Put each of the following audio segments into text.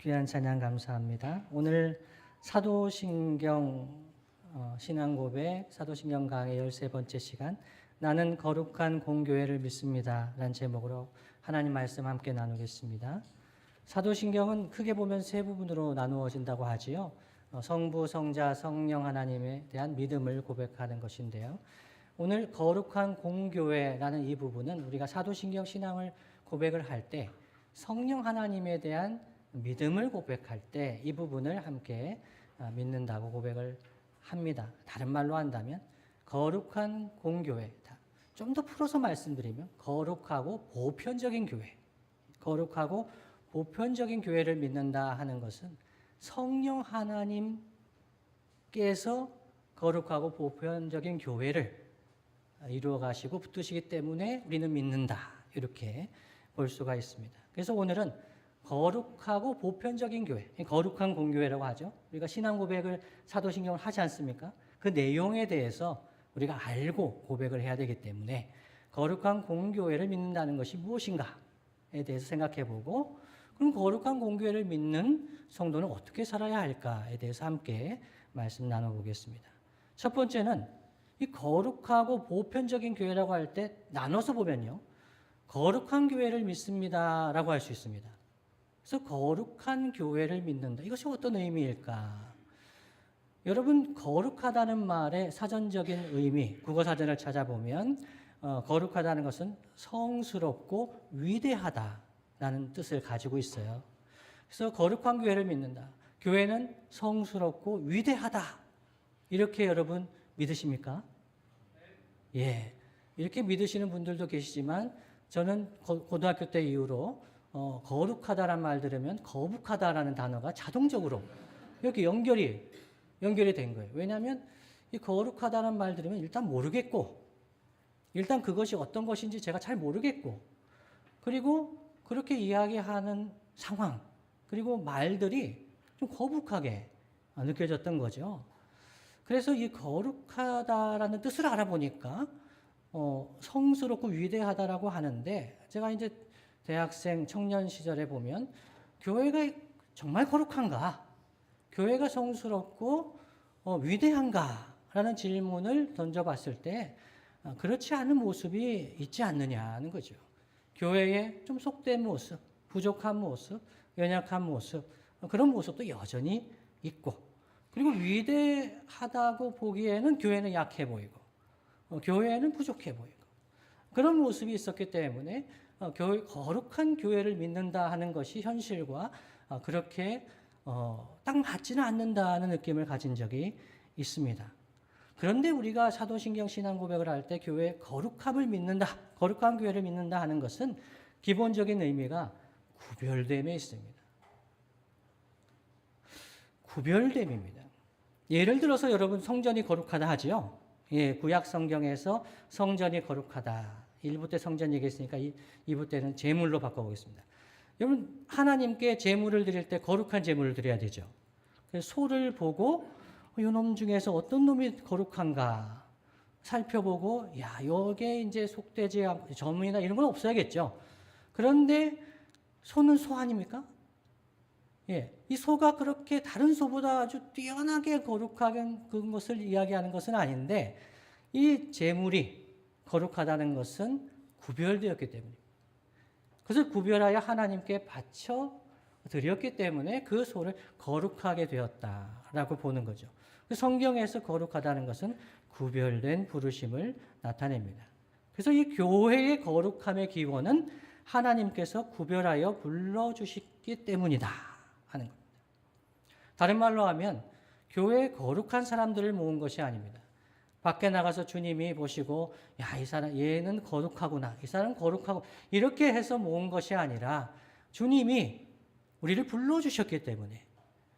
귀한 찬양 감사합니다. 오늘 사도신경 신앙고백 사도신경 강의 13번째 시간 나는 거룩한 공교회를 믿습니다 라는 제목으로 하나님 말씀 함께 나누겠습니다. 사도신경은 크게 보면 세 부분으로 나누어진다고 하지요. 성부, 성자, 성령 하나님에 대한 믿음을 고백하는 것인데요. 오늘 거룩한 공교회라는 이 부분은 우리가 사도신경 신앙을 고백을 할 때 성령 하나님에 대한 믿음을 고백할 때 이 부분을 함께 믿는다고 고백을 합니다. 다른 말로 한다면 거룩한 공교회, 좀 더 풀어서 말씀드리면 거룩하고 보편적인 교회, 거룩하고 보편적인 교회를 믿는다 하는 것은 성령 하나님께서 거룩하고 보편적인 교회를 이루어 가시고 붙드시기 때문에 우리는 믿는다, 이렇게 볼 수가 있습니다. 그래서 오늘은 거룩하고 보편적인 교회, 거룩한 공교회라고 하죠. 우리가 신앙 고백을 사도신경을 하지 않습니까? 그 내용에 대해서 우리가 알고 고백을 해야 되기 때문에 거룩한 공교회를 믿는다는 것이 무엇인가에 대해서 생각해 보고, 그럼 거룩한 공교회를 믿는 성도는 어떻게 살아야 할까에 대해서 함께 말씀 나눠보겠습니다. 첫 번째는 이 거룩하고 보편적인 교회라고 할 때 나눠서 보면요, 거룩한 교회를 믿습니다라고 할 수 있습니다. 그래서 거룩한 교회를 믿는다. 이것이 어떤 의미일까? 여러분, 거룩하다는 말의 사전적인 의미, 국어사전을 찾아보면 거룩하다는 것은 성스럽고 위대하다라는 뜻을 가지고 있어요. 그래서 거룩한 교회를 믿는다. 교회는 성스럽고 위대하다. 이렇게 여러분 믿으십니까? 예. 이렇게 믿으시는 분들도 계시지만 저는 고등학교 때 이후로 거룩하다라는 말 들으면 거북하다라는 단어가 자동적으로 이렇게 연결이 된 거예요. 왜냐하면 이 거룩하다는 말 들으면 일단 모르겠고, 일단 그것이 어떤 것인지 제가 잘 모르겠고, 그리고 그렇게 이야기하는 상황, 그리고 말들이 좀 거북하게 느껴졌던 거죠. 그래서 이 거룩하다라는 뜻을 알아보니까 성스럽고 위대하다라고 하는데, 제가 이제 대학생 청년 시절에 보면 교회가 정말 거룩한가? 교회가 성스럽고 위대한가? 라는 질문을 던져봤을 때 그렇지 않은 모습이 있지 않느냐는 거죠. 교회에 좀 속된 모습, 부족한 모습, 연약한 모습, 그런 모습도 여전히 있고, 그리고 위대하다고 보기에는 교회는 약해 보이고 교회는 부족해 보이고 그런 모습이 있었기 때문에 거룩한 교회를 믿는다 하는 것이 현실과 그렇게 딱 맞지는 않는다는 느낌을 가진 적이 있습니다. 그런데 우리가 사도신경 신앙 고백을 할 때 교회의 거룩함을 믿는다, 거룩한 교회를 믿는다 하는 것은 기본적인 의미가 구별됨에 있습니다. 구별됨입니다. 예를 들어서 여러분, 성전이 거룩하다 하지요. 예, 구약 성경에서 성전이 거룩하다. 1부 때 성전 얘기했으니까 2부 때는 제물로 바꿔보겠습니다. 여러분, 하나님께 제물을 드릴 때 거룩한 제물을 드려야 되죠. 그래서 소를 보고 이놈 중에서 어떤 놈이 거룩한가 살펴보고, 야, 요게 이제 속되지 않고 점이나 이런 건 없어야겠죠. 그런데 소는 소 아닙니까? 예, 이 소가 그렇게 다른 소보다 아주 뛰어나게 거룩한 그런 것을 이야기하는 것은 아닌데, 이 제물이 거룩하다는 것은 구별되었기 때문입니다. 그것을 구별하여 하나님께 바쳐 드렸기 때문에 그 소를 거룩하게 되었다라고 보는 거죠. 성경에서 거룩하다는 것은 구별된 부르심을 나타냅니다. 그래서 이 교회의 거룩함의 기원은 하나님께서 구별하여 불러주시기 때문이다 하는 겁니다. 다른 말로 하면 교회에 거룩한 사람들을 모은 것이 아닙니다. 밖에 나가서 주님이 보시고, 야, 이 사람, 얘는 거룩하구나, 이 사람은 거룩하고, 이렇게 해서 모은 것이 아니라 주님이 우리를 불러주셨기 때문에,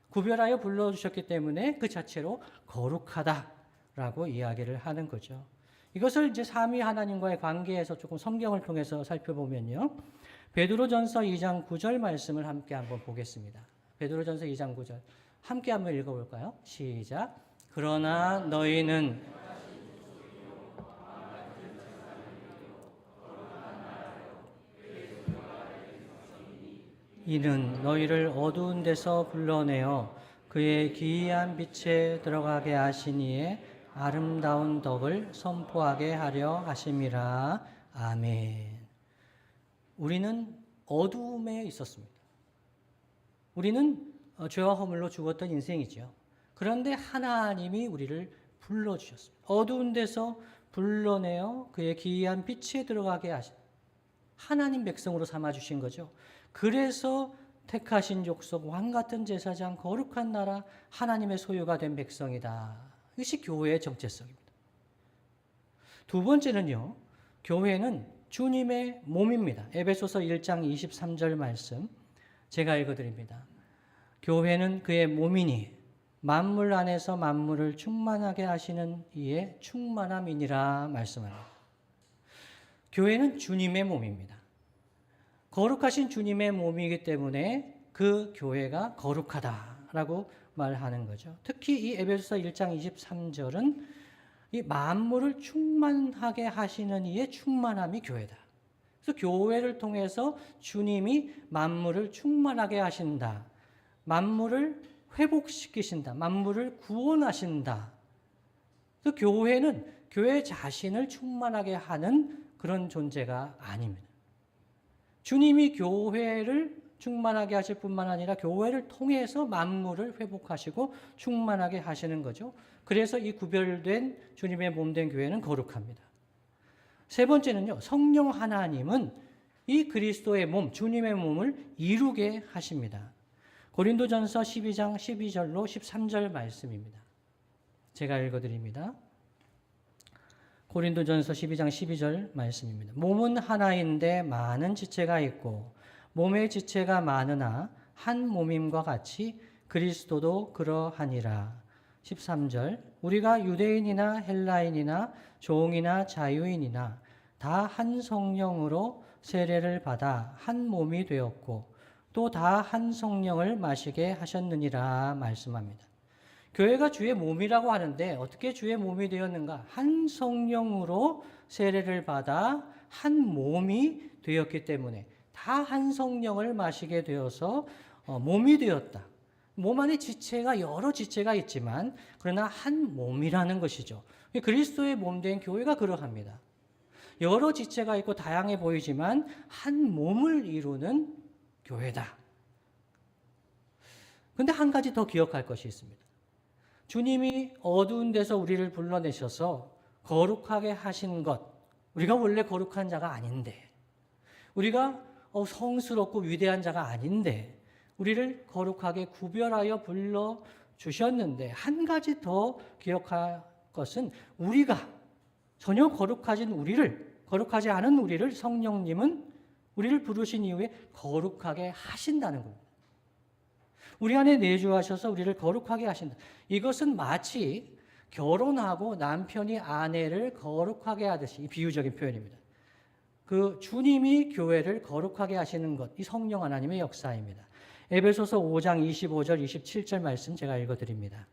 구별하여 불러주셨기 때문에 그 자체로 거룩하다라고 이야기를 하는 거죠. 이것을 이제 삼위 하나님과의 관계에서 조금 성경을 통해서 살펴보면요, 베드로전서 2장 9절 말씀을 함께 한번 보겠습니다. 베드로전서 2장 9절 함께 한번 읽어볼까요? 시작. 그러나 너희는 이는 너희를 어두운 데서 불러내어 그의 기이한 빛에 들어가게 하시니에 아름다운 덕을 선포하게 하려 하심이라. 아멘. 우리는 어두움에 있었습니다. 우리는 죄와 허물로 죽었던 인생이죠. 그런데 하나님이 우리를 불러주셨습니다. 어두운 데서 불러내어 그의 기이한 빛에 들어가게 하신 하나님 백성으로 삼아주신 거죠. 그래서 택하신 족속, 왕같은 제사장, 거룩한 나라, 하나님의 소유가 된 백성이다. 이것이 교회의 정체성입니다. 두 번째는요, 교회는 주님의 몸입니다. 에베소서 1장 23절 말씀 제가 읽어드립니다. 교회는 그의 몸이니 만물 안에서 만물을 충만하게 하시는 이의 충만함이니라 말씀합니다. 교회는 주님의 몸입니다. 거룩하신 주님의 몸이기 때문에 그 교회가 거룩하다라고 말하는 거죠. 특히 이 에베소서 1장 23절은 이 만물을 충만하게 하시는 이의 충만함이 교회다. 그래서 교회를 통해서 주님이 만물을 충만하게 하신다. 만물을 회복시키신다. 만물을 구원하신다. 그래서 교회는 교회 자신을 충만하게 하는 그런 존재가 아닙니다. 주님이 교회를 충만하게 하실 뿐만 아니라 교회를 통해서 만물을 회복하시고 충만하게 하시는 거죠. 그래서 이 구별된 주님의 몸된 교회는 거룩합니다. 세 번째는요, 성령 하나님은 이 그리스도의 몸, 주님의 몸을 이루게 하십니다. 고린도전서 12장 12절로 13절 말씀입니다. 제가 읽어드립니다. 고린도전서 12장 12절 말씀입니다. 몸은 하나인데 많은 지체가 있고 몸의 지체가 많으나 한 몸임과 같이 그리스도도 그러하니라. 13절 우리가 유대인이나 헬라인이나 종이나 자유인이나 다 한 성령으로 세례를 받아 한 몸이 되었고 또 다 한 성령을 마시게 하셨느니라 말씀합니다. 교회가 주의 몸이라고 하는데 어떻게 주의 몸이 되었는가? 한 성령으로 세례를 받아 한 몸이 되었기 때문에 다 한 성령을 마시게 되어서 몸이 되었다. 몸 안에 지체가 여러 지체가 있지만 그러나 한 몸이라는 것이죠. 그리스도의 몸된 교회가 그러합니다. 여러 지체가 있고 다양해 보이지만 한 몸을 이루는 교회다. 그런데 한 가지 더 기억할 것이 있습니다. 주님이 어두운 데서 우리를 불러내셔서 거룩하게 하신 것, 우리가 원래 거룩한 자가 아닌데, 우리가 성스럽고 위대한 자가 아닌데 우리를 거룩하게 구별하여 불러주셨는데 한 가지 더 기억할 것은 우리가 전혀 거룩하지 않은 우리를 성령님은 우리를 부르신 이후에 거룩하게 하신다는 겁니다. 우리 안에 내주하셔서 우리를 거룩하게 하신다. 이것은 마치 결혼하고 남편이 아내를 거룩하게 하듯이 비유적인 표현입니다. 그 주님이 교회를 거룩하게 하시는 것, 이 성령 하나님의 역사입니다. 에베소서 5장 25절 27절 말씀 제가 읽어드립니다.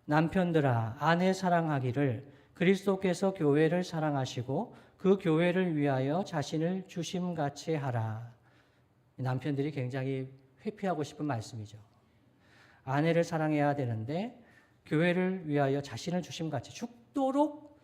남편들아 아내 사랑하기를 그리스도께서 교회를 사랑하시고 그 교회를 위하여 자신을 주심같이 하라. 남편들이 굉장히 회피하고 싶은 말씀이죠. 아내를 사랑해야 되는데 교회를 위하여 자신을 주심같이 죽도록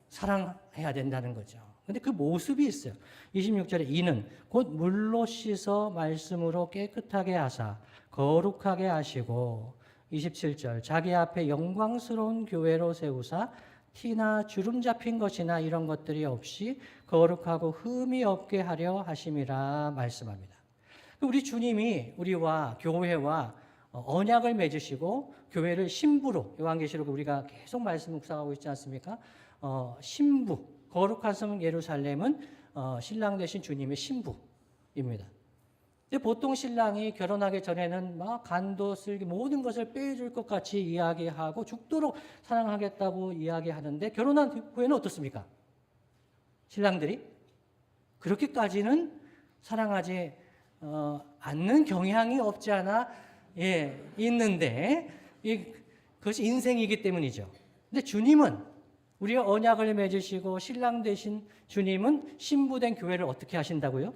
사랑해야 된다는 거죠. 그런데 그 모습이 있어요. 26절에 이는 곧 물로 씻어 말씀으로 깨끗하게 하사 거룩하게 하시고 27절 자기 앞에 영광스러운 교회로 세우사 티나 주름 잡힌 것이나 이런 것들이 없이 거룩하고 흠이 없게 하려 하심이라 말씀합니다. 우리 주님이 우리와 교회와 언약을 맺으시고 교회를 신부로 요한계시록 우리가 계속 말씀 묵상하고 있지 않습니까? 신부, 거룩한 성 예루살렘은 신랑 되신 주님의 신부입니다. 근데 보통 신랑이 결혼하기 전에는 막 간도 쓸기 모든 것을 빼줄 것 같이 이야기하고 죽도록 사랑하겠다고 이야기하는데 결혼한 후에는 어떻습니까? 신랑들이 그렇게까지는 사랑하지 않는 경향이 없지 않아 있는데 그것이 인생이기 때문이죠. 근데 주님은 우리의 언약을 맺으시고 신랑 되신 주님은 신부된 교회를 어떻게 하신다고요?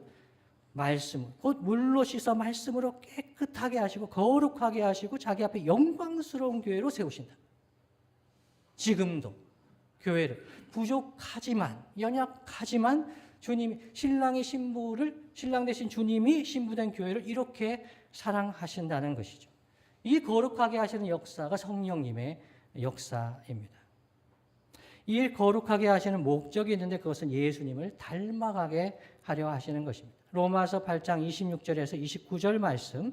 말씀, 곧 물로 씻어 말씀으로 깨끗하게 하시고 거룩하게 하시고 자기 앞에 영광스러운 교회로 세우신다. 지금도 교회를 부족하지만 연약하지만 주님 신랑의 신부를 신랑 대신 주님이 신부된 교회를 이렇게 사랑하신다는 것이죠. 이 거룩하게 하시는 역사가 성령님의 역사입니다. 이 거룩하게 하시는 목적이 있는데 그것은 예수님을 닮아가게 하려 하시는 것입니다. 로마서 8장 26절에서 29절 말씀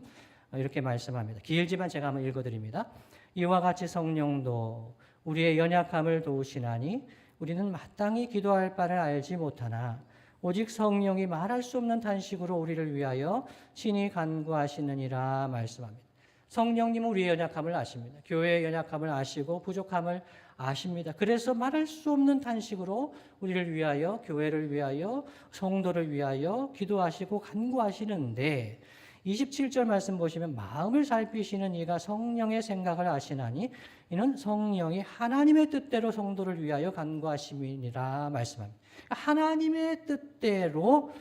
이렇게 말씀합니다. 길지만 제가 한번 읽어드립니다. 이와 같이 성령도 우리의 연약함을 도우시나니 우리는 마땅히 기도할 바를 알지 못하나 오직 성령이 말할 수 없는 탄식으로 우리를 위하여 친히 간구하시느니라 말씀합니다. 성령님은 우리의 연약함을 아십니다. 교회의 연약함을 아시고 부족함을 아십니다. 그래서 말할 수 없는 탄식으로 우리를 위하여, 교회를 위하여, 성도를 위하여 기도하시고 간구하시는데 27절 말씀 보시면 마음을 살피시는 이가 성령의 생각을 아시나니 이는 성령이 하나님의 뜻대로 성도를 위하여 간구하심이니라 말씀합니다. 하나님의 뜻대로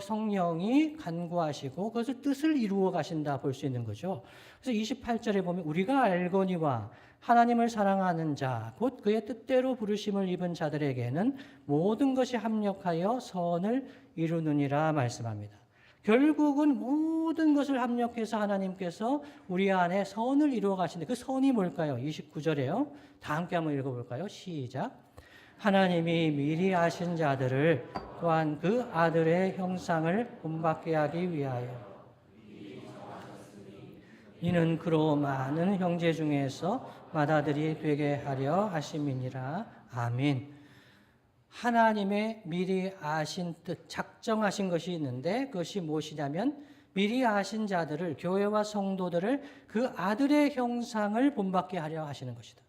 성령이 간구하시고 그것을 뜻을 이루어 가신다 볼 수 있는 거죠. 그래서 28절에 보면 우리가 알거니와 하나님을 사랑하는 자, 곧 그의 뜻대로 부르심을 입은 자들에게는 모든 것이 합력하여 선을 이루느니라 말씀합니다. 결국은 모든 것을 합력해서 하나님께서 우리 안에 선을 이루어 가시는데 그 선이 뭘까요? 29절에요. 다 함께 한번 읽어볼까요? 시작. 하나님이 미리 아신 자들을 또한 그 아들의 형상을 본받게 하기 위하여 이는 그로 많은 형제 중에서 맏아들이 되게 하려 하심이니라. 아멘. 하나님의 미리 아신 뜻, 작정하신 것이 있는데 그것이 무엇이냐면 미리 아신 자들을, 교회와 성도들을 그 아들의 형상을 본받게 하려 하시는 것이다.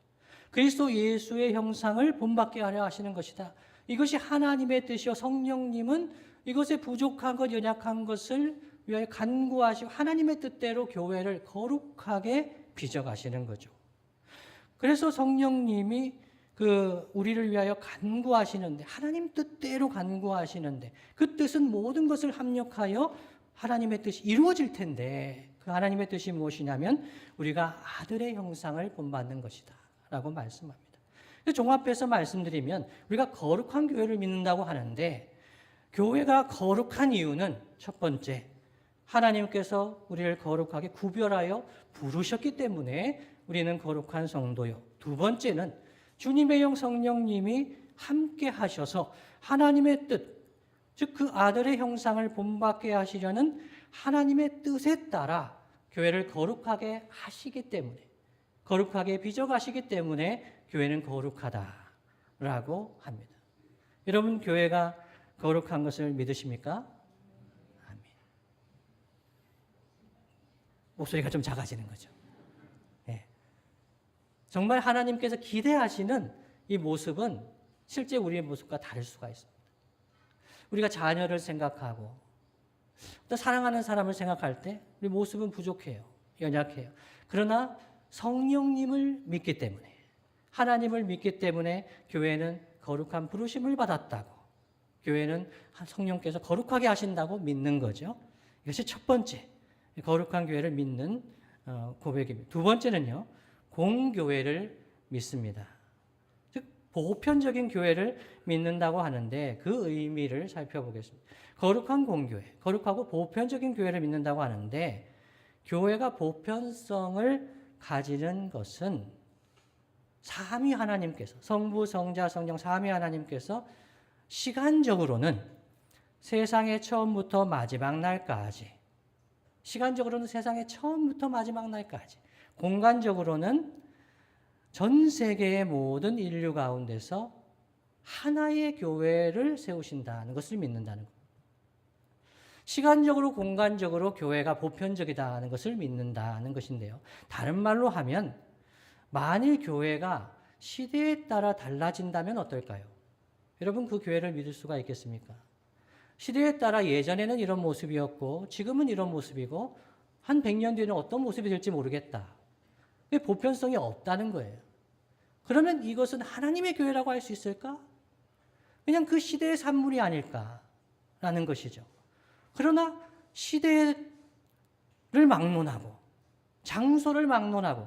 그리스도 예수의 형상을 본받게 하려 하시는 것이다. 이것이 하나님의 뜻이요 성령님은 이것에 부족한 것, 연약한 것을 위하여 간구하시고 하나님의 뜻대로 교회를 거룩하게 빚어가시는 거죠. 그래서 성령님이 우리를 위하여 간구하시는데 하나님 뜻대로 간구하시는데 그 뜻은 모든 것을 합력하여 하나님의 뜻이 이루어질 텐데 그 하나님의 뜻이 무엇이냐면 우리가 아들의 형상을 본받는 것이다 라고 말씀합니다. 종합해서 말씀드리면 우리가 거룩한 교회를 믿는다고 하는데 교회가 거룩한 이유는 첫 번째 하나님께서 우리를 거룩하게 구별하여 부르셨기 때문에 우리는 거룩한 성도요. 두 번째는 주님의 영 성령님이 함께 하셔서 하나님의 뜻, 즉 그 아들의 형상을 본받게 하시려는 하나님의 뜻에 따라 교회를 거룩하게 하시기 때문에 거룩하게 빚어가시기 때문에 교회는 거룩하다라고 합니다. 여러분 교회가 거룩한 것을 믿으십니까? 아멘. 목소리가 좀 작아지는 거죠. 네. 정말 하나님께서 기대하시는 이 모습은 실제 우리의 모습과 다를 수가 있습니다. 우리가 자녀를 생각하고 또 사랑하는 사람을 생각할 때 우리 모습은 부족해요. 연약해요. 그러나 성령님을 믿기 때문에 하나님을 믿기 때문에 교회는 거룩한 부르심을 받았다고 교회는 성령께서 거룩하게 하신다고 믿는 거죠. 이것이 첫 번째 거룩한 교회를 믿는 고백입니다. 두 번째는요. 공교회를 믿습니다. 즉 보편적인 교회를 믿는다고 하는데 그 의미를 살펴보겠습니다. 거룩한 공교회, 거룩하고 보편적인 교회를 믿는다고 하는데 교회가 보편성을 가지는 것은 삼위 하나님께서 성부, 성자, 성령 삼위 하나님께서 시간적으로는 세상의 처음부터 마지막 날까지 시간적으로는 세상의 처음부터 마지막 날까지 공간적으로는 전 세계의 모든 인류 가운데서 하나의 교회를 세우신다는 것을 믿는다는 것. 시간적으로 공간적으로 교회가 보편적이다는 것을 믿는다는 것인데요. 다른 말로 하면 만일 교회가 시대에 따라 달라진다면 어떨까요? 여러분 그 교회를 믿을 수가 있겠습니까? 시대에 따라 예전에는 이런 모습이었고 지금은 이런 모습이고 한 100년 뒤에는 어떤 모습이 될지 모르겠다. 보편성이 없다는 거예요. 그러면 이것은 하나님의 교회라고 할 수 있을까? 그냥 그 시대의 산물이 아닐까라는 것이죠. 그러나 시대를 막론하고 장소를 막론하고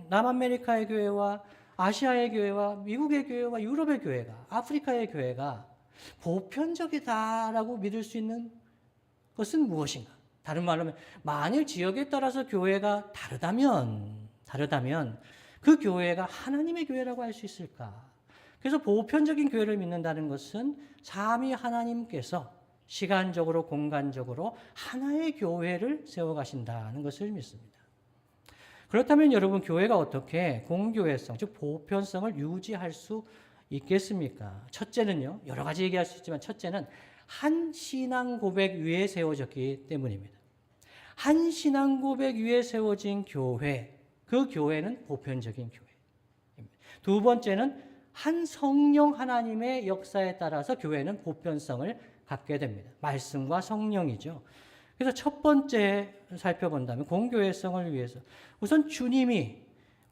남아메리카의 교회와 아시아의 교회와 미국의 교회와 유럽의 교회가 아프리카의 교회가 보편적이다라고 믿을 수 있는 것은 무엇인가? 다른 말로 하면 만일 지역에 따라서 교회가 다르다면 그 교회가 하나님의 교회라고 할 수 있을까? 그래서 보편적인 교회를 믿는다는 것은 삼위 하나님께서 시간적으로 공간적으로 하나의 교회를 세워가신다는 것을 믿습니다. 그렇다면 여러분 교회가 어떻게 공교회성 즉 보편성을 유지할 수 있겠습니까? 첫째는요. 여러 가지 얘기할 수 있지만 첫째는 한 신앙 고백 위에 세워졌기 때문입니다. 한 신앙 고백 위에 세워진 교회, 그 교회는 보편적인 교회입니다. 두 번째는 한 성령 하나님의 역사에 따라서 교회는 보편성을 갖게 됩니다. 말씀과 성령이죠. 그래서 첫 번째 살펴본다면 공교회성을 위해서 우선 주님이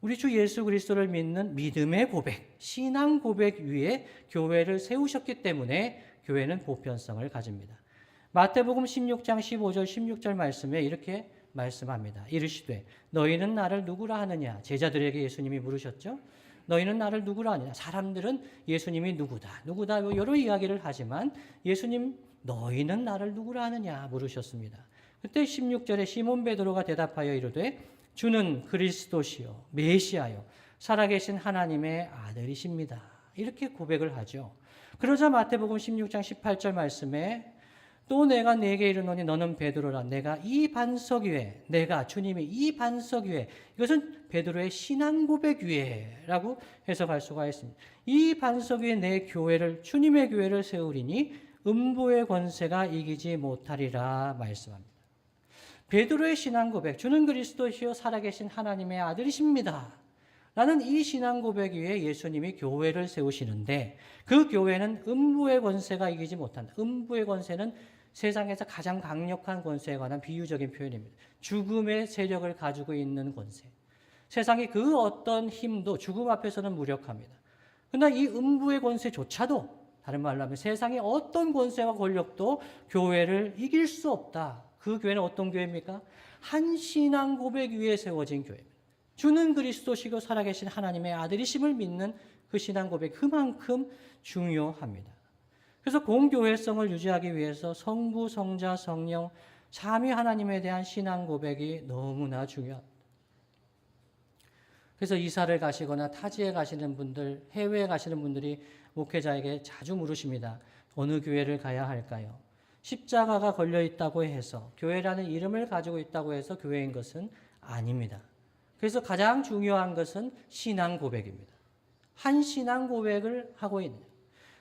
우리 주 예수 그리스도를 믿는 믿음의 고백, 신앙 고백 위에 교회를 세우셨기 때문에 교회는 보편성을 가집니다. 마태복음 16장 15절 16절 말씀에 이렇게 말씀합니다. 이르시되 너희는 나를 누구라 하느냐? 제자들에게 예수님이 물으셨죠. 너희는 나를 누구라 하느냐? 사람들은 예수님이 누구다 여러 이야기를 하지만 예수님 너희는 나를 누구라 하느냐 물으셨습니다. 그때 16절에 시몬 베드로가 대답하여 이르되 주는 그리스도시요 메시아요 살아계신 하나님의 아들이십니다. 이렇게 고백을 하죠. 그러자 마태복음 16장 18절 말씀에 또 내가 네게 이르노니 너는 베드로라 내가 이 반석 위에 주님이 이 반석 위에 이것은 베드로의 신앙 고백 위에라고 해석할 수가 있습니다. 이 반석 위에 내 교회를 주님의 교회를 세우리니 음부의 권세가 이기지 못하리라 말씀합니다. 베드로의 신앙 고백 주는 그리스도시요 살아계신 하나님의 아들이십니다. 라는 이 신앙 고백 위에 예수님이 교회를 세우시는데 그 교회는 음부의 권세가 이기지 못한다. 음부의 권세는 세상에서 가장 강력한 권세에 관한 비유적인 표현입니다. 죽음의 세력을 가지고 있는 권세. 세상의 그 어떤 힘도 죽음 앞에서는 무력합니다. 그러나 이 음부의 권세조차도 다른 말로 하면 세상의 어떤 권세와 권력도 교회를 이길 수 없다. 그 교회는 어떤 교회입니까? 한 신앙 고백 위에 세워진 교회입니다. 주는 그리스도시고 살아계신 하나님의 아들이심을 믿는 그 신앙 고백 그만큼 중요합니다. 그래서 공교회성을 유지하기 위해서 성부, 성자, 성령 삼위 하나님에 대한 신앙 고백이 너무나 중요합니다. 그래서 이사를 가시거나 타지에 가시는 분들, 해외에 가시는 분들이 목회자에게 자주 물으십니다. 어느 교회를 가야 할까요? 십자가가 걸려 있다고 해서 교회라는 이름을 가지고 있다고 해서 교회인 것은 아닙니다. 그래서 가장 중요한 것은 신앙 고백입니다. 한 신앙 고백을 하고 있는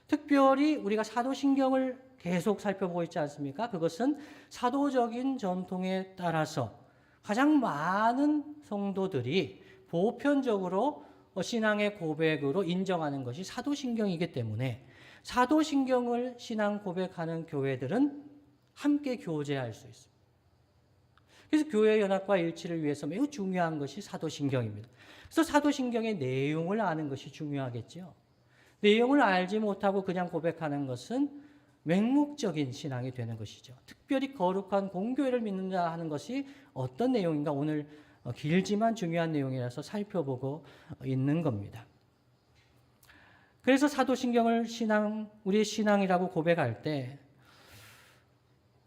특별히 우리가 사도신경을 계속 살펴보고 있지 않습니까? 그것은 사도적인 전통에 따라서 가장 많은 성도들이 보편적으로 신앙의 고백으로 인정하는 것이 사도신경이기 때문에 사도신경을 신앙 고백하는 교회들은 함께 교제할 수 있습니다. 그래서 교회 연합과 일치를 위해서 매우 중요한 것이 사도신경입니다. 그래서 사도신경의 내용을 아는 것이 중요하겠죠. 내용을 알지 못하고 그냥 고백하는 것은 맹목적인 신앙이 되는 것이죠. 특별히 거룩한 공교회를 믿는다 하는 것이 어떤 내용인가 오늘 길지만 중요한 내용이라서 살펴보고 있는 겁니다. 그래서 사도신경을 우리의 신앙이라고 고백할 때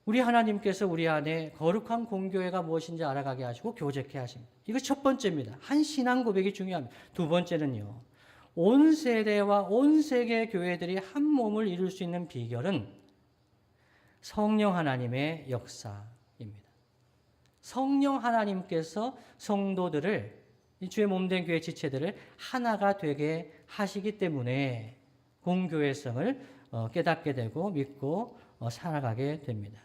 우리 하나님께서 우리 안에 거룩한 공교회가 무엇인지 알아가게 하시고 교제케 하십니다. 이거 첫 번째입니다. 한 신앙 고백이 중요합니다. 두 번째는요. 온 세대와 온 세계 교회들이 한 몸을 이룰 수 있는 비결은 성령 하나님의 역사입니다. 성령 하나님께서 성도들을 이 주의 몸된 교회 지체들을 하나가 되게 하시기 때문에 공교회성을 깨닫게 되고 믿고 살아가게 됩니다.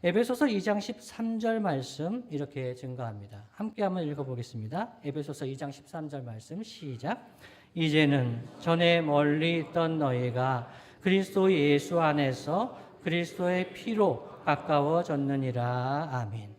에베소서 2장 13절 말씀 이렇게 증거합니다. 함께 한번 읽어보겠습니다. 에베소서 2장 13절 말씀 시작. 이제는 전에 멀리 있던 너희가 그리스도 예수 안에서 그리스도의 피로 가까워졌느니라. 아멘.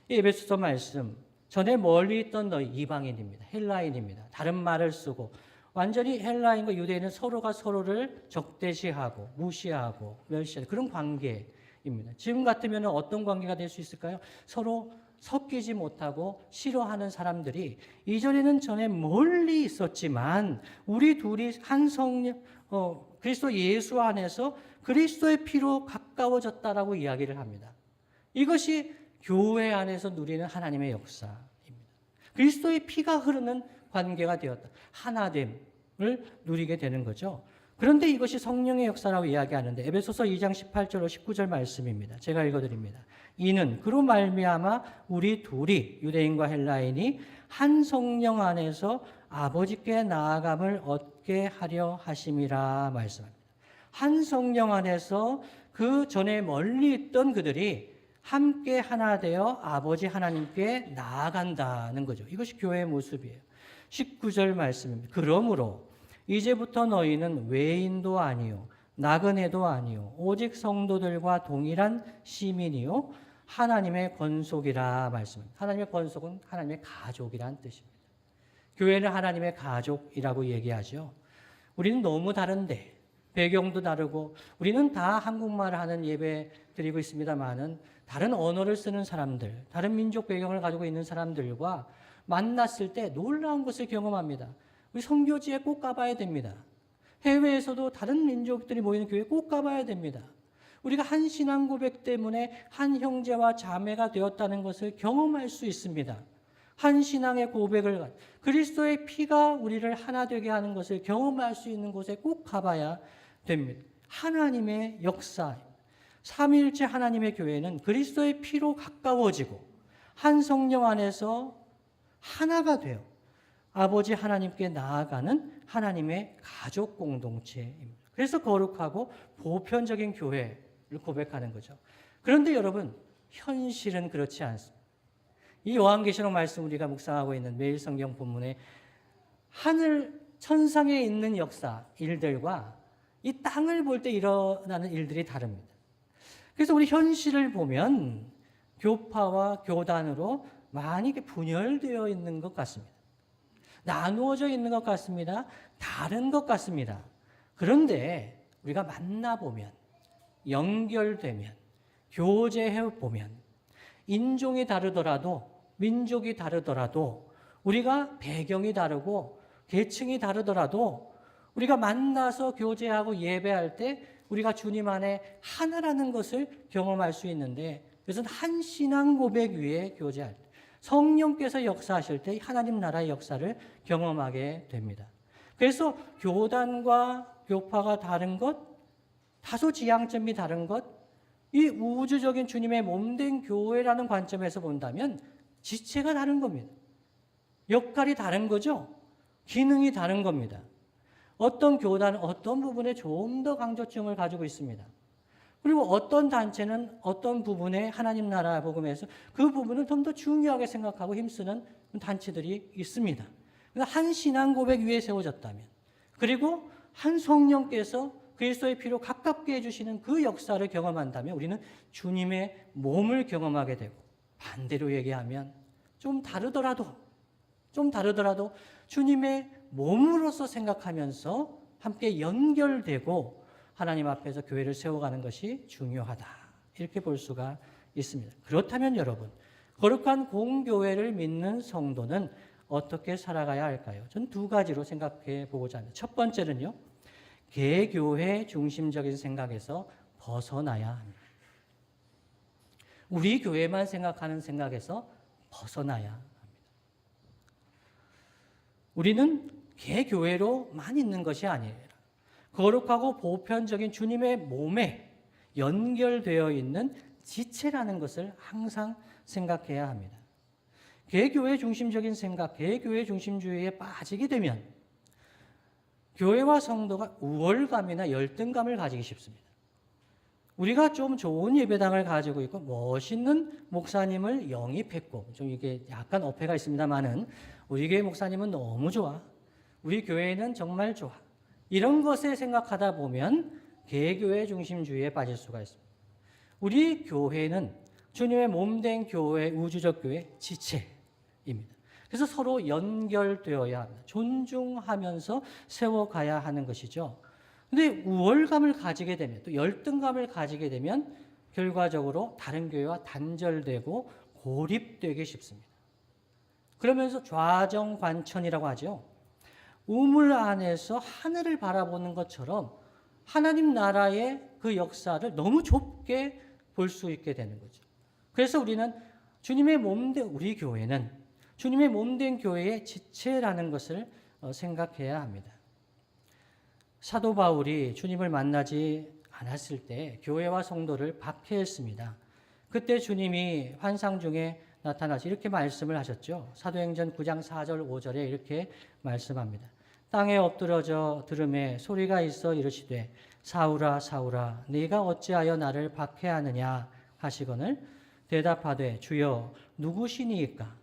이 에베소서 말씀 전에 멀리 있던 너희 이방인입니다. 헬라인입니다. 다른 말을 쓰고 완전히 헬라인과 유대인은 서로가 서로를 적대시하고 무시하고 멸시하는 그런 관계에 관계입니다. 지금 같으면 어떤 관계가 될 수 있을까요? 서로 섞이지 못하고 싫어하는 사람들이 이전에는 전에 멀리 있었지만 우리 둘이 한 성령, 그리스도 예수 안에서 그리스도의 피로 가까워졌다라고 이야기를 합니다. 이것이 교회 안에서 누리는 하나님의 역사입니다. 그리스도의 피가 흐르는 관계가 되었다. 하나됨을 누리게 되는 거죠. 그런데 이것이 성령의 역사라고 이야기하는데 에베소서 2장 18절로 19절 말씀입니다. 제가 읽어드립니다. 이는 그로 말미암아 우리 둘이 유대인과 헬라인이 한 성령 안에서 아버지께 나아감을 얻게 하려 하심이라 말씀합니다. 한 성령 안에서 그 전에 멀리 있던 그들이 함께 하나 되어 아버지 하나님께 나아간다는 거죠. 이것이 교회의 모습이에요. 19절 말씀입니다. 그러므로 이제부터 너희는 외인도 아니요 나그네도 아니요 오직 성도들과 동일한 시민이요 하나님의 권속이라 말씀합니다. 하나님의 권속은 하나님의 가족이란 뜻입니다. 교회는 하나님의 가족이라고 얘기하죠. 우리는 너무 다른데 배경도 다르고 우리는 다 한국말을 하는 예배 드리고 있습니다만은 다른 언어를 쓰는 사람들, 다른 민족 배경을 가지고 있는 사람들과 만났을 때 놀라운 것을 경험합니다. 우리 선교지에 꼭 가봐야 됩니다. 해외에서도 다른 민족들이 모이는 교회에 꼭 가봐야 됩니다. 우리가 한 신앙 고백 때문에 한 형제와 자매가 되었다는 것을 경험할 수 있습니다. 한 신앙의 고백을 그리스도의 피가 우리를 하나 되게 하는 것을 경험할 수 있는 곳에 꼭 가봐야 됩니다. 하나님의 역사, 삼위일체 하나님의 교회는 그리스도의 피로 가까워지고 한 성령 안에서 하나가 되어 아버지 하나님께 나아가는 하나님의 가족 공동체입니다. 그래서 거룩하고 보편적인 교회를 고백하는 거죠. 그런데 여러분, 현실은 그렇지 않습니다. 이 요한계시록 말씀 우리가 묵상하고 있는 매일 성경 본문에 하늘 천상에 있는 역사, 일들과 이 땅을 볼 때 일어나는 일들이 다릅니다. 그래서 우리 현실을 보면 교파와 교단으로 많이 분열되어 있는 것 같습니다. 나누어져 있는 것 같습니다. 다른 것 같습니다. 그런데 우리가 만나보면, 연결되면, 교제해보면 인종이 다르더라도, 민족이 다르더라도, 우리가 배경이 다르고 계층이 다르더라도 우리가 만나서 교제하고 예배할 때 우리가 주님 안에 하나라는 것을 경험할 수 있는데, 그것은 한 신앙 고백 위에 교제할 때 성령께서 역사하실 때 하나님 나라의 역사를 경험하게 됩니다. 그래서 교단과 교파가 다른 것, 다소 지향점이 다른 것, 이 우주적인 주님의 몸된 교회라는 관점에서 본다면 지체가 다른 겁니다. 역할이 다른 거죠. 기능이 다른 겁니다. 어떤 교단은 어떤 부분에 좀 더 강조점을 가지고 있습니다. 그리고 어떤 단체는 어떤 부분에 하나님 나라 복음에서 그 부분을 좀 더 중요하게 생각하고 힘쓰는 단체들이 있습니다. 한 신앙 고백 위에 세워졌다면, 그리고 한 성령께서 그리스도의 피로 가깝게 해주시는 그 역사를 경험한다면 우리는 주님의 몸을 경험하게 되고, 반대로 얘기하면 좀 다르더라도 주님의 몸으로서 생각하면서 함께 연결되고 하나님 앞에서 교회를 세워가는 것이 중요하다. 이렇게 볼 수가 있습니다. 그렇다면 여러분, 거룩한 공교회를 믿는 성도는 어떻게 살아가야 할까요? 전 두 가지로 생각해 보고자 합니다. 첫 번째는요, 개교회 중심적인 생각에서 벗어나야 합니다. 우리 교회만 생각하는 생각에서 벗어나야 합니다. 우리는 개교회로만 있는 것이 아니라 거룩하고 보편적인 주님의 몸에 연결되어 있는 지체라는 것을 항상 생각해야 합니다. 개교회 중심적인 생각, 개교회 중심주의에 빠지게 되면 교회와 성도가 우월감이나 열등감을 가지기 쉽습니다. 우리가 좀 좋은 예배당을 가지고 있고 멋있는 목사님을 영입했고, 좀 이게 약간 어폐가 있습니다만은 우리 교회 목사님은 너무 좋아, 우리 교회는 정말 좋아, 이런 것에 생각하다 보면 개교회 중심주의에 빠질 수가 있습니다. 우리 교회는 주님의 몸된 교회, 우주적 교회 지체입니다. 그래서 서로 연결되어야 합니다. 존중하면서 세워가야 하는 것이죠. 근데 우월감을 가지게 되면, 또 열등감을 가지게 되면 결과적으로 다른 교회와 단절되고 고립되기 쉽습니다. 그러면서 좌정관천이라고 하죠. 우물 안에서 하늘을 바라보는 것처럼 하나님 나라의 그 역사를 너무 좁게 볼 수 있게 되는 거죠. 그래서 우리는 주님의 몸된 우리 교회는 주님의 몸된 교회의 지체라는 것을 생각해야 합니다. 사도 바울이 주님을 만나지 않았을 때 교회와 성도를 박해했습니다. 그때 주님이 환상 중에 나타나서 이렇게 말씀을 하셨죠. 사도행전 9장 4절 5절에 이렇게 말씀합니다. 땅에 엎드러져 들음에 소리가 있어 이르시되 사울아 사울아 네가 어찌하여 나를 박해하느냐 하시거늘 대답하되 주여 누구시니이까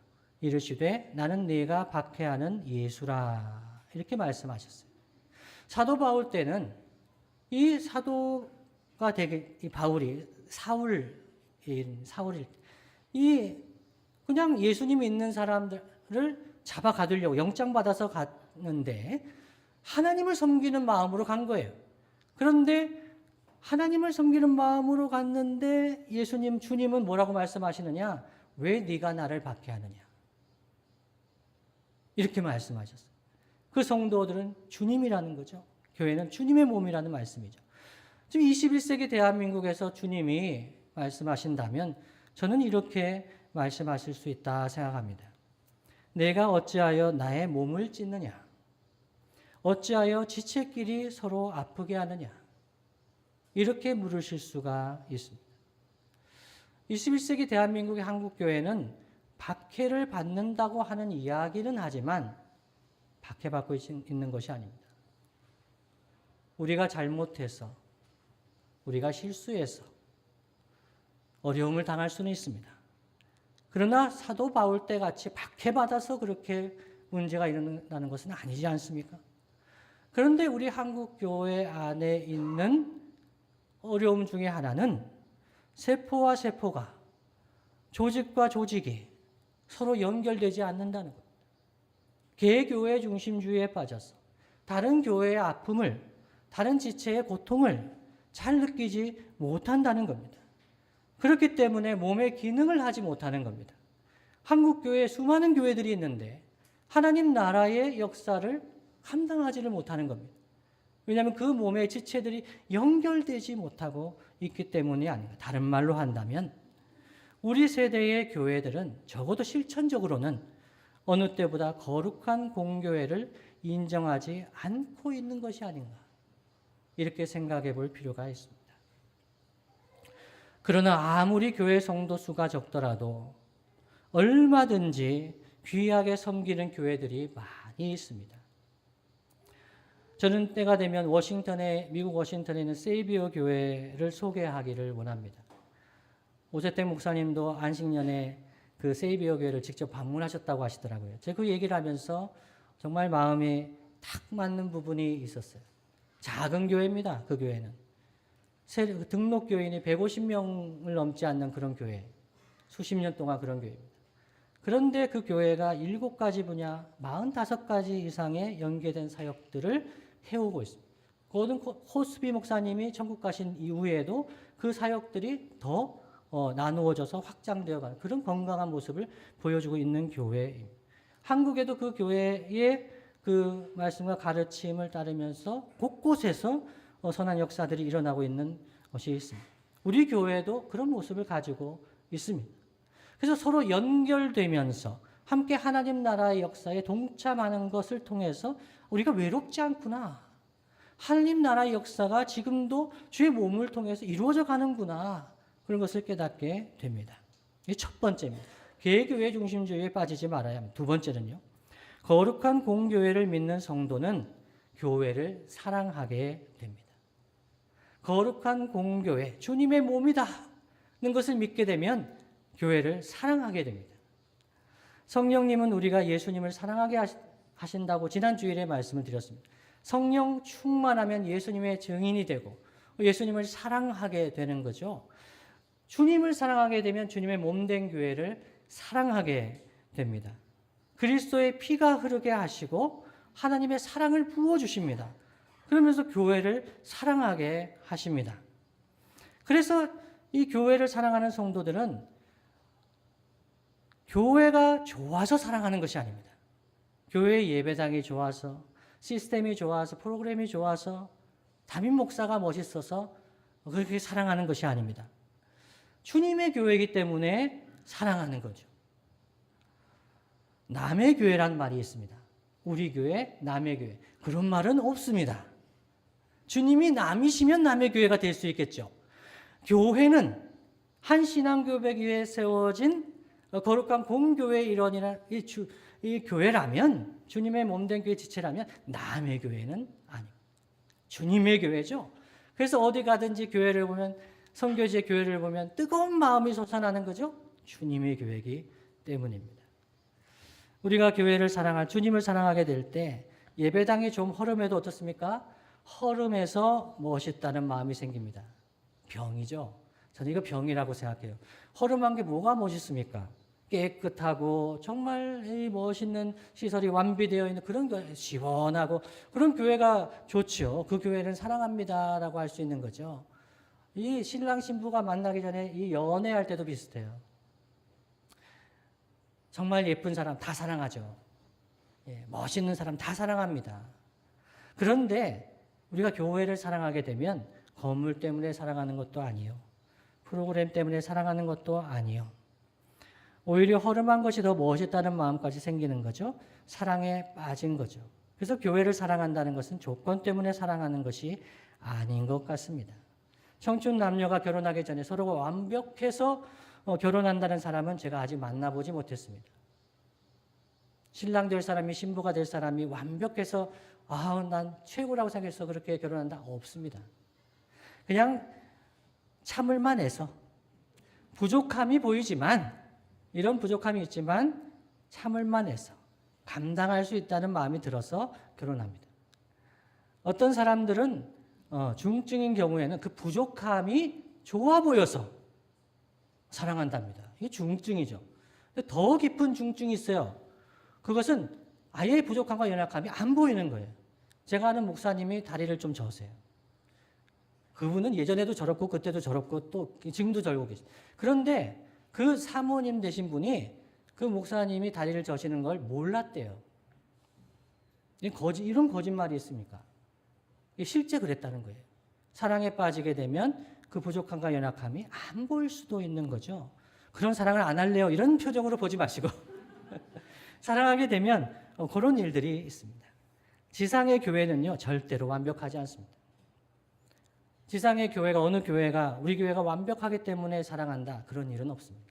이르시되 나는 네가 박해하는 예수라 이렇게 말씀하셨어요. 사도 바울 때는 이 사도가 되게 이 바울이 사울일 이 그냥 예수님이 있는 사람들을 잡아 가두려고 영장 받아서 갔는데 하나님을 섬기는 마음으로 간 거예요. 그런데 하나님을 섬기는 마음으로 갔는데 주님은 뭐라고 말씀하시느냐? 왜 네가 나를 박해하느냐? 이렇게 말씀하셨어요. 그 성도들은 주님이라는 거죠. 교회는 주님의 몸이라는 말씀이죠. 지금 21세기 대한민국에서 주님이 말씀하신다면 저는 이렇게 말씀하실 수 있다 생각합니다. 내가 어찌하여 나의 몸을 찢느냐? 어찌하여 지체끼리 서로 아프게 하느냐? 이렇게 물으실 수가 있습니다. 21세기 대한민국의 한국교회는 박해를 받는다고 하는 이야기는 하지만 박해받고 있는 것이 아닙니다. 우리가 잘못해서, 우리가 실수해서 어려움을 당할 수는 있습니다. 그러나 사도 바울 때 같이 박해받아서 그렇게 문제가 일어나는 것은 아니지 않습니까? 그런데 우리 한국교회 안에 있는 어려움 중에 하나는 세포와 세포가, 조직과 조직이 서로 연결되지 않는다는 것. 개교회 중심주의에 빠져서 다른 교회의 아픔을, 다른 지체의 고통을 잘 느끼지 못한다는 겁니다. 그렇기 때문에 몸의 기능을 하지 못하는 겁니다. 한국교회에 수많은 교회들이 있는데 하나님 나라의 역사를 감당하지를 못하는 겁니다. 왜냐하면 그 몸의 지체들이 연결되지 못하고 있기 때문이 아닙니다. 다른 말로 한다면 우리 세대의 교회들은 적어도 실천적으로는 어느 때보다 거룩한 공교회를 인정하지 않고 있는 것이 아닌가 이렇게 생각해 볼 필요가 있습니다. 그러나 아무리 교회 성도 수가 적더라도 얼마든지 귀하게 섬기는 교회들이 많이 있습니다. 저는 때가 되면 미국 워싱턴에 있는 세이비어 교회를 소개하기를 원합니다. 오재택 목사님도 안식년에 그 세이비어 교회를 직접 방문하셨다고 하시더라고요. 제가 그 얘기를 하면서 정말 마음에 딱 맞는 부분이 있었어요. 작은 교회입니다. 그 교회는. 등록 교인이 150명을 넘지 않는 그런 교회. 수십 년 동안 그런 교회입니다. 그런데 그 교회가 7가지 분야, 45가지 이상의 연계된 사역들을 해오고 있습니다. 고든 호스비 목사님이 천국 가신 이후에도 그 사역들이 더 나누어져서 확장되어 가는 그런 건강한 모습을 보여주고 있는 교회입니다. 한국에도 그 교회의 그 말씀과 가르침을 따르면서 곳곳에서 선한 역사들이 일어나고 있는 것이 있습니다. 우리 교회도 그런 모습을 가지고 있습니다. 그래서 서로 연결되면서 함께 하나님 나라의 역사에 동참하는 것을 통해서 우리가 외롭지 않구나. 하나님 나라의 역사가 지금도 주의 몸을 통해서 이루어져 가는구나. 그런 것을 깨닫게 됩니다. 이게 첫 번째입니다. 개교회 중심주의에 빠지지 말아야 합니다. 두 번째는요. 거룩한 공교회를 믿는 성도는 교회를 사랑하게 됩니다. 거룩한 공교회, 주님의 몸이다는 것을 믿게 되면 교회를 사랑하게 됩니다. 성령님은 우리가 예수님을 사랑하게 하신다고 지난 주일에 말씀을 드렸습니다. 성령 충만하면 예수님의 증인이 되고 예수님을 사랑하게 되는 거죠. 주님을 사랑하게 되면 주님의 몸된 교회를 사랑하게 됩니다. 그리스도의 피가 흐르게 하시고 하나님의 사랑을 부어주십니다. 그러면서 교회를 사랑하게 하십니다. 그래서 이 교회를 사랑하는 성도들은 교회가 좋아서 사랑하는 것이 아닙니다. 교회 예배당이 좋아서, 시스템이 좋아서, 프로그램이 좋아서, 담임 목사가 멋있어서 그렇게 사랑하는 것이 아닙니다. 주님의 교회이기 때문에 사랑하는 거죠. 남의 교회란 말이 있습니다. 우리 교회, 남의 교회. 그런 말은 없습니다. 주님이 남이시면 남의 교회가 될 수 있겠죠. 교회는 한 신앙교백 위에 세워진 거룩한 공교회의 일원이나 이 교회라면, 주님의 몸된 교회 지체라면 남의 교회는 아니고 주님의 교회죠. 그래서 어디 가든지 교회를 보면, 선교지의 교회를 보면 뜨거운 마음이 솟아나는 거죠. 주님의 교회이기 때문입니다. 우리가 교회를 사랑할, 주님을 사랑하게 될 때 예배당이 좀 허름해도 어떻습니까? 허름해서 멋있다는 마음이 생깁니다. 병이죠. 저는 이거 병이라고 생각해요. 허름한 게 뭐가 멋있습니까? 깨끗하고 정말 멋있는 시설이 완비되어 있는 그런 교회, 시원하고 그런 교회가 좋죠. 그 교회는 사랑합니다라고 할 수 있는 거죠. 이 신랑 신부가 만나기 전에 이 연애할 때도 비슷해요. 정말 예쁜 사람 다 사랑하죠. 멋있는 사람 다 사랑합니다. 그런데 우리가 교회를 사랑하게 되면 건물 때문에 사랑하는 것도 아니요. 프로그램 때문에 사랑하는 것도 아니요. 오히려 허름한 것이 더 멋있다는 마음까지 생기는 거죠. 사랑에 빠진 거죠. 그래서 교회를 사랑한다는 것은 조건 때문에 사랑하는 것이 아닌 것 같습니다. 청춘 남녀가 결혼하기 전에 서로가 완벽해서 결혼한다는 사람은 제가 아직 만나보지 못했습니다. 신랑 될 사람이, 신부가 될 사람이 완벽해서 난 최고라고 생각해서 그렇게 결혼한다? 없습니다. 그냥 참을만 해서 부족함이 보이지만, 이런 부족함이 있지만 참을만 해서 감당할 수 있다는 마음이 들어서 결혼합니다. 어떤 사람들은 중증인 경우에는 그 부족함이 좋아 보여서 사랑한답니다. 이게 중증이죠. 근데 더 깊은 중증이 있어요. 그것은 아예 부족함과 연약함이 안 보이는 거예요. 제가 아는 목사님이 다리를 좀 저으세요. 그분은 예전에도 저렇고 그때도 저렇고 또 지금도 저러고 계세요. 그런데 그 사모님 되신 분이 그 목사님이 다리를 저시는 걸 몰랐대요. 이런 거짓말이 있습니까? 실제 그랬다는 거예요. 사랑에 빠지게 되면 그 부족함과 연약함이 안 보일 수도 있는 거죠. 그런 사랑을 안 할래요. 이런 표정으로 보지 마시고 사랑하게 되면 그런 일들이 있습니다. 지상의 교회는요, 절대로 완벽하지 않습니다. 지상의 교회가, 어느 교회가, 우리 교회가 완벽하기 때문에 사랑한다, 그런 일은 없습니다.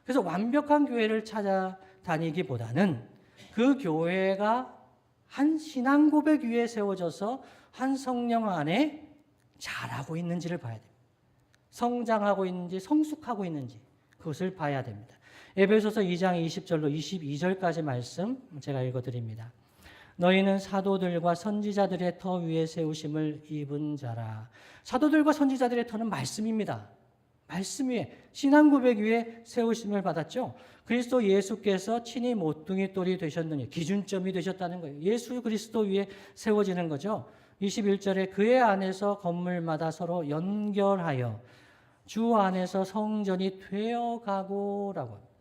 그래서 완벽한 교회를 찾아다니기보다는 그 교회가 한 신앙 고백 위에 세워져서 한 성령 안에 잘하고 있는지를 봐야 됩니다. 성장하고 있는지, 성숙하고 있는지, 그것을 봐야 됩니다. 에베소서 2장 20절로 22절까지 말씀 제가 읽어드립니다. 너희는 사도들과 선지자들의 터 위에 세우심을 입은 자라. 사도들과 선지자들의 터는 말씀입니다. 말씀 위에, 신앙 고백 위에 세우심을 받았죠. 그리스도 예수께서 친히 모퉁이 돌이 되셨느니, 기준점이 되셨다는 거예요. 예수 그리스도 위에 세워지는 거죠. 21절에 그의 안에서 건물마다 서로 연결하여 주 안에서 성전이 되어가고라고 합니다.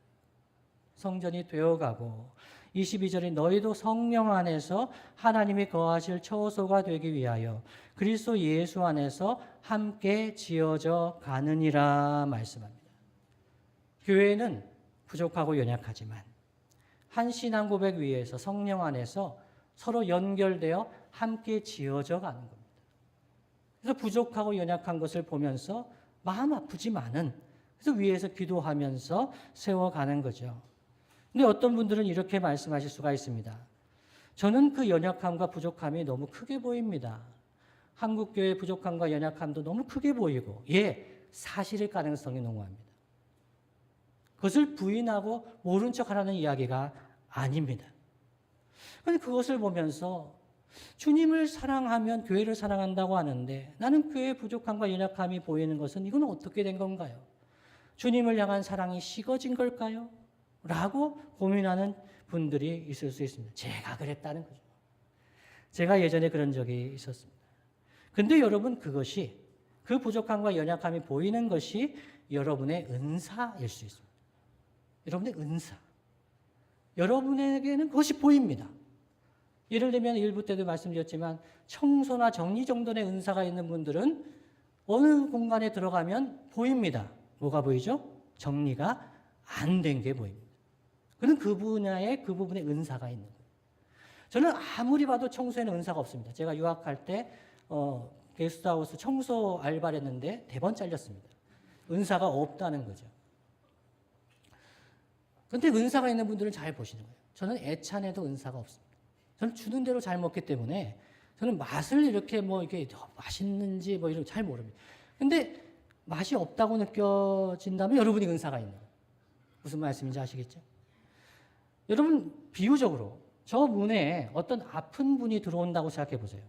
성전이 되어가고. 22절에 너희도 성령 안에서 하나님이 거하실 처소가 되기 위하여 그리스도 예수 안에서 함께 지어져 가느니라 말씀합니다. 교회는 부족하고 연약하지만 한 신앙 고백 위에서 성령 안에서 서로 연결되어 함께 지어져 가는 겁니다. 그래서 부족하고 연약한 것을 보면서 마음 아프지만은 그래서 위에서 기도하면서 세워가는 거죠. 근데 어떤 분들은 이렇게 말씀하실 수가 있습니다. 저는 그 연약함과 부족함이 너무 크게 보입니다. 한국교회의 부족함과 연약함도 너무 크게 보이고, 사실일 가능성이 농후합니다. 그것을 부인하고 모른 척하라는 이야기가 아닙니다. 그런데 그것을 보면서 주님을 사랑하면 교회를 사랑한다고 하는데 나는 교회의 부족함과 연약함이 보이는 것은 이건 어떻게 된 건가요? 주님을 향한 사랑이 식어진 걸까요? 라고 고민하는 분들이 있을 수 있습니다. 제가 그랬다는 거죠. 제가 예전에 그런 적이 있었습니다. 근데 여러분, 그것이 그 부족함과 연약함이 보이는 것이 여러분의 은사일 수 있습니다. 여러분의 은사. 여러분에게는 그것이 보입니다. 예를 들면 일부 때도 말씀드렸지만 청소나 정리 정돈의 은사가 있는 분들은 어느 공간에 들어가면 보입니다. 뭐가 보이죠? 정리가 안 된 게 보입니다. 그는 그 분야에 그 부분에 은사가 있는 거예요. 저는 아무리 봐도 청소에는 은사가 없습니다. 제가 유학할 때 게스트하우스 청소 알바를 했는데 대번 잘렸습니다. 은사가 없다는 거죠. 그런데 은사가 있는 분들은 잘 보시는 거예요. 저는 애찬에도 은사가 없습니다. 저는 주는 대로 잘 먹기 때문에 저는 맛을 이렇게 이게 맛있는지 이런 잘 모릅니다. 근데 맛이 없다고 느껴진다면 여러분이 은사가 있는 거예요. 무슨 말씀인지 아시겠죠? 여러분 비유적으로 저 문에 어떤 아픈 분이 들어온다고 생각해 보세요.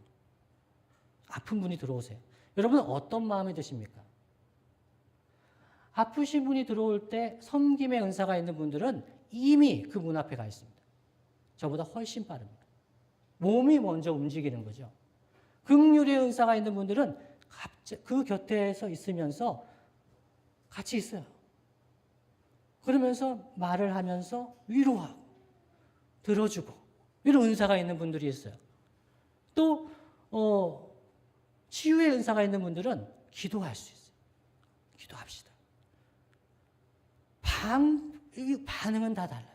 아픈 분이 들어오세요. 여러분은 어떤 마음이 드십니까? 아프신 분이 들어올 때 섬김의 은사가 있는 분들은 이미 그 문 앞에 가 있습니다. 저보다 훨씬 빠릅니다. 몸이 먼저 움직이는 거죠. 긍휼의 은사가 있는 분들은 그 곁에서 있으면서 같이 있어요. 그러면서 말을 하면서 위로하고 들어주고 이런 은사가 있는 분들이 있어요. 또 치유의 은사가 있는 분들은 기도할 수 있어요. 기도합시다. 반응은 다 달라요.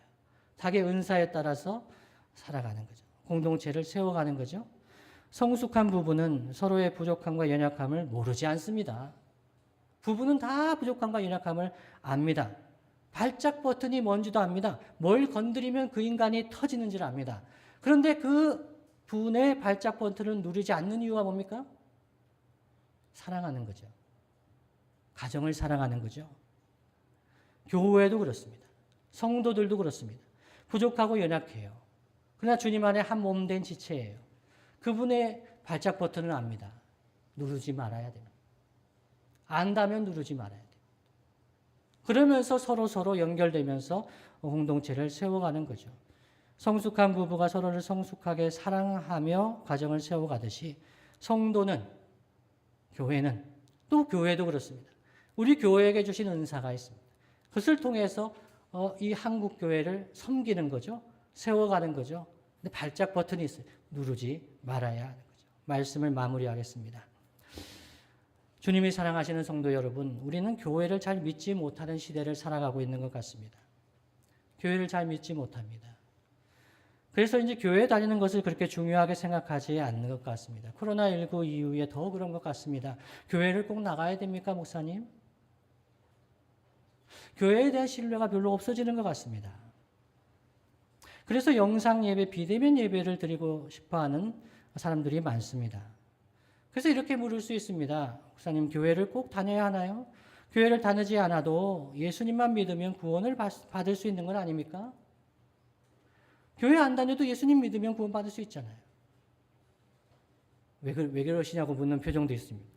자기의 은사에 따라서 살아가는 거죠. 공동체를 세워가는 거죠. 성숙한 부부는 서로의 부족함과 연약함을 모르지 않습니다. 부부는 다 부족함과 연약함을 압니다. 발작 버튼이 뭔지도 압니다. 뭘 건드리면 그 인간이 터지는지를 압니다. 그런데 그 분의 발작 버튼을 누르지 않는 이유가 뭡니까? 사랑하는 거죠. 가정을 사랑하는 거죠. 교회도 그렇습니다. 성도들도 그렇습니다. 부족하고 연약해요. 그러나 주님 안에 한 몸 된 지체예요. 그분의 발작 버튼을 압니다. 누르지 말아야 됩니다. 안다면 누르지 말아야 돼요. 그러면서 서로 연결되면서 공동체를 세워가는 거죠. 성숙한 부부가 서로를 성숙하게 사랑하며 가정을 세워가듯이 성도는, 교회는, 또 교회도 그렇습니다. 우리 교회에게 주신 은사가 있습니다. 그것을 통해서 이 한국 교회를 섬기는 거죠. 세워가는 거죠. 근데 발작 버튼이 있어요. 누르지 말아야 하는 거죠. 말씀을 마무리하겠습니다. 주님이 사랑하시는 성도 여러분, 우리는 교회를 잘 믿지 못하는 시대를 살아가고 있는 것 같습니다. 교회를 잘 믿지 못합니다. 그래서 이제 교회에 다니는 것을 그렇게 중요하게 생각하지 않는 것 같습니다. 코로나19 이후에 더 그런 것 같습니다. 교회를 꼭 나가야 됩니까, 목사님? 교회에 대한 신뢰가 별로 없어지는 것 같습니다. 그래서 영상 예배, 비대면 예배를 드리고 싶어하는 사람들이 많습니다. 그래서 이렇게 물을 수 있습니다. 목사님, 교회를 꼭 다녀야 하나요? 교회를 다니지 않아도 예수님만 믿으면 구원을 받을 수 있는 건 아닙니까? 교회 안 다녀도 예수님 믿으면 구원 받을 수 있잖아요. 왜 그러시냐고 묻는 표정도 있습니다.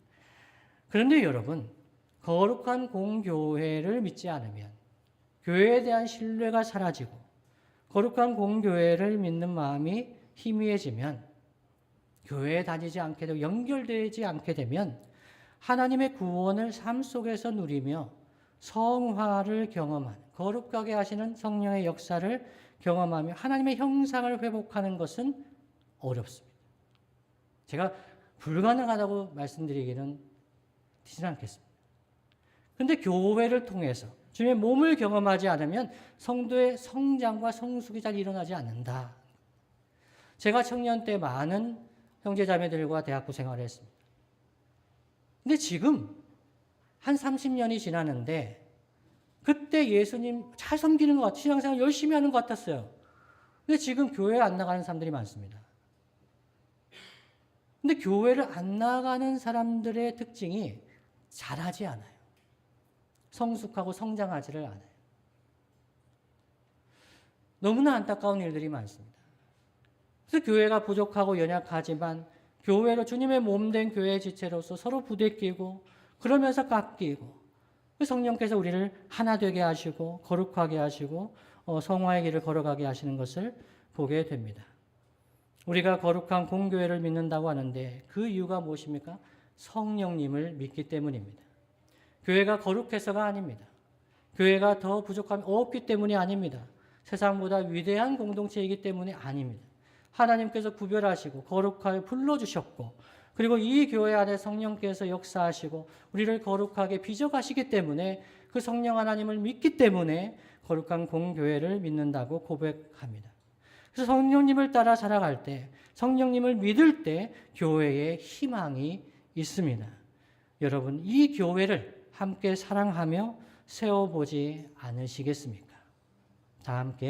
그런데 여러분, 거룩한 공교회를 믿지 않으면 교회에 대한 신뢰가 사라지고 거룩한 공교회를 믿는 마음이 희미해지면 교회에 다니지 않게 되고 연결되지 않게 되면 하나님의 구원을 삶 속에서 누리며 성화를 경험하는, 거룩하게 하시는 성령의 역사를 경험하며 하나님의 형상을 회복하는 것은 어렵습니다. 제가 불가능하다고 말씀드리기는 되지 않겠습니다. 그런데 교회를 통해서 주님의 몸을 경험하지 않으면 성도의 성장과 성숙이 잘 일어나지 않는다. 제가 청년 때 많은 형제자매들과 대학부 생활을 했습니다. 근데 지금 한 30년이 지났는데 그때 예수님 잘 섬기는 것 같아요. 신앙생활 열심히 하는 것 같았어요. 근데 지금 교회 안 나가는 사람들이 많습니다. 근데 교회를 안 나가는 사람들의 특징이 잘하지 않아요. 성숙하고 성장하지를 않아요. 너무나 안타까운 일들이 많습니다. 그래서 교회가 부족하고 연약하지만 교회로 주님의 몸된 교회의 지체로서 서로 부대끼고 그러면서 깎이고 성령께서 우리를 하나 되게 하시고 거룩하게 하시고 성화의 길을 걸어가게 하시는 것을 보게 됩니다. 우리가 거룩한 공교회를 믿는다고 하는데 그 이유가 무엇입니까? 성령님을 믿기 때문입니다. 교회가 거룩해서가 아닙니다. 교회가 더 부족함이 없기 때문이 아닙니다. 세상보다 위대한 공동체이기 때문이 아닙니다. 하나님께서 구별하시고 거룩하게 불러주셨고 그리고 이 교회 안에 성령께서 역사하시고 우리를 거룩하게 빚어가시기 때문에 그 성령 하나님을 믿기 때문에 거룩한 공교회를 믿는다고 고백합니다. 그래서 성령님을 따라 살아갈 때, 성령님을 믿을 때 교회에 희망이 있습니다. 여러분, 이 교회를 함께 사랑하며 세워보지 않으시겠습니까? 다 함께